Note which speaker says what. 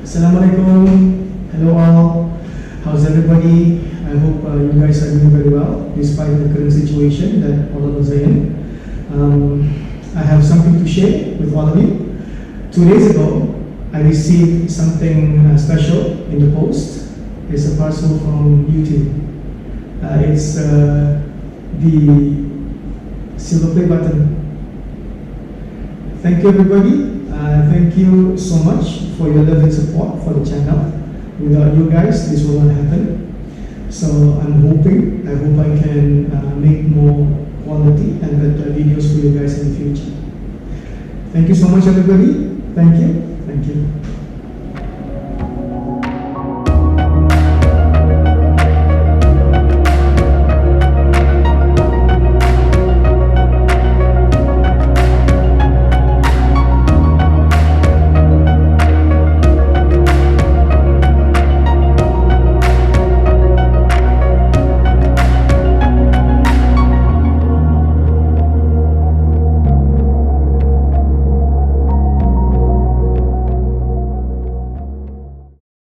Speaker 1: Assalamualaikum. Hello all. How's everybody? I hope you guys are doing very well despite the current situation that all of us are in. I have something to share with all of you. 2 days ago, I received something special in the post. It's a parcel from YouTube. It's the silver play button. Thank you everybody. Thank you so much for your love and support for the channel. Without you guys, this will not happen. So I hope I can make more quality and better videos for you guys in the future. Thank you so much everybody. Thank you.